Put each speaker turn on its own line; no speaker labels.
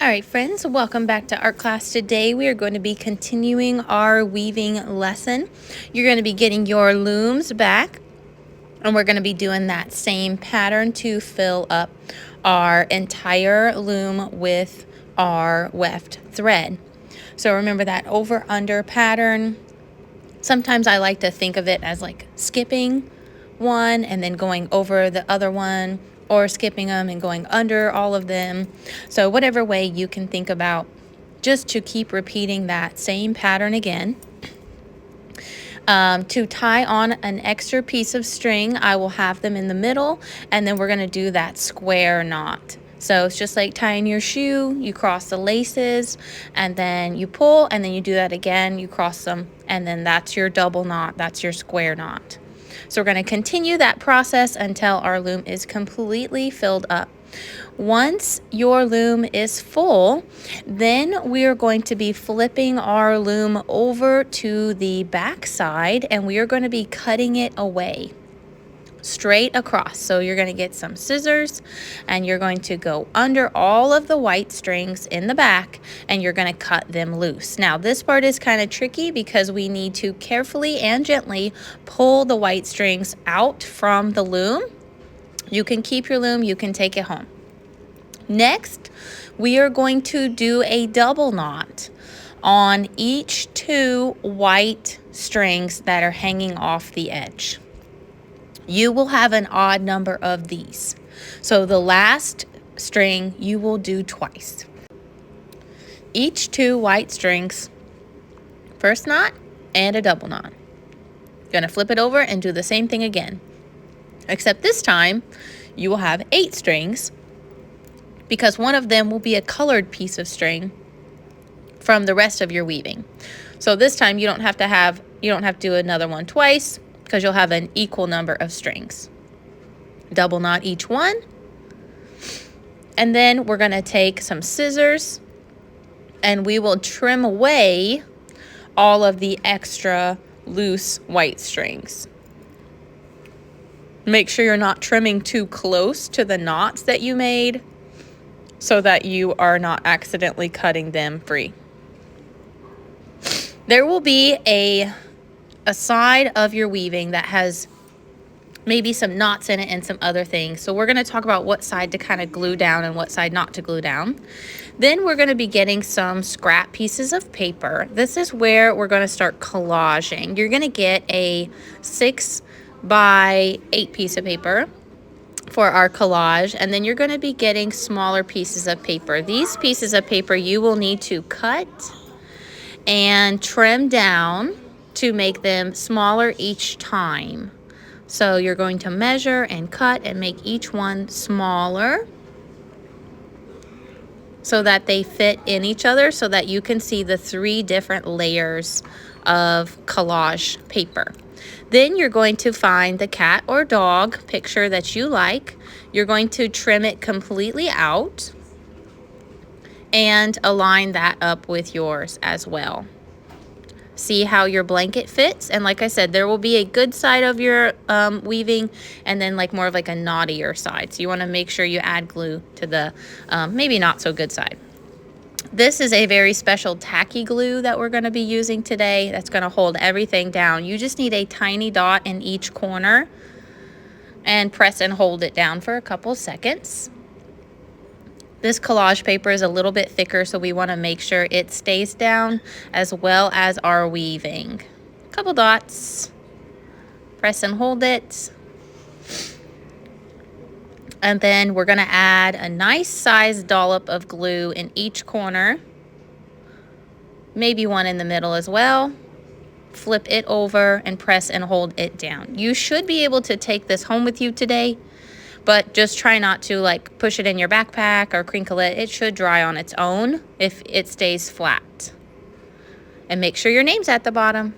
All right, friends, welcome back to art class. Today we are going to be continuing our weaving lesson. You're going to be getting your looms back, and we're going to be doing that same pattern to fill up our entire loom with our weft thread. So remember that over under pattern. Sometimes I like to think of it as like skipping one and then going over the other one, or skipping them and going under all of them. So whatever way you can think about, just to keep repeating that same pattern again. To tie on an extra piece of string, I will have them in the middle, and then we're going to do that square knot. So it's just like tying your shoe. You cross the laces and then you pull, and then you do that again, you cross them, and then that's your double knot, that's your square knot. So we're going to continue that process until our loom is completely filled up. Once your loom is full, then we are going to be flipping our loom over to the back side, and we are going to be cutting it away straight across. So you're going to get some scissors, and you're going to go under all of the white strings in the back, and you're going to cut them loose. Now this part is kind of tricky because we need to carefully and gently pull the white strings out from the loom. You can keep your loom, you can take it home. Next, we are going to do a double knot on each two white strings that are hanging off the edge. You will have an odd number of these. So the last string you will do twice. Each two white strings, first knot and a double knot. Gonna flip it over and do the same thing again. Except this time you will have 8 strings, because one of them will be a colored piece of string from the rest of your weaving. So this time you don't have to do another one twice, because you'll have an equal number of strings. Double knot each one. And then we're going to take some scissors, and we will trim away all of the extra loose white strings. Make sure you're not trimming too close to the knots that you made, so that you are not accidentally cutting them free. There will be a side of your weaving that has maybe some knots in it and some other things. So we're going to talk about what side to kind of glue down and what side not to glue down. Then we're going to be getting some scrap pieces of paper. This is where we're going to start collaging. You're going to get a 6 by 8 piece of paper for our collage, and then you're going to be getting smaller pieces of paper. These pieces of paper you will need to cut and trim down to make them smaller each time. So you're going to measure and cut and make each one smaller so that they fit in each other, so that you can see the 3 different layers of collage paper. Then you're going to find the cat or dog picture that you like. You're going to trim it completely out and align that up with yours as well. See how your blanket fits. And like I said, there will be a good side of your weaving, and then like more of like a naughtier side. So you want to make sure you add glue to the maybe not so good side. This is a very special tacky glue that we're going to be using today that's going to hold everything down. You just need a tiny dot in each corner and press and hold it down for a couple seconds. This collage paper is a little bit thicker, so we want to make sure it stays down as well as our weaving. Couple dots, press and hold it. And then we're going to add a nice sized dollop of glue in each corner, maybe one in the middle as well. Flip it over and press and hold it down. You should be able to take this home with you today, but just try not to like push it in your backpack or crinkle it. It should dry on its own if it stays flat. And make sure your name's at the bottom.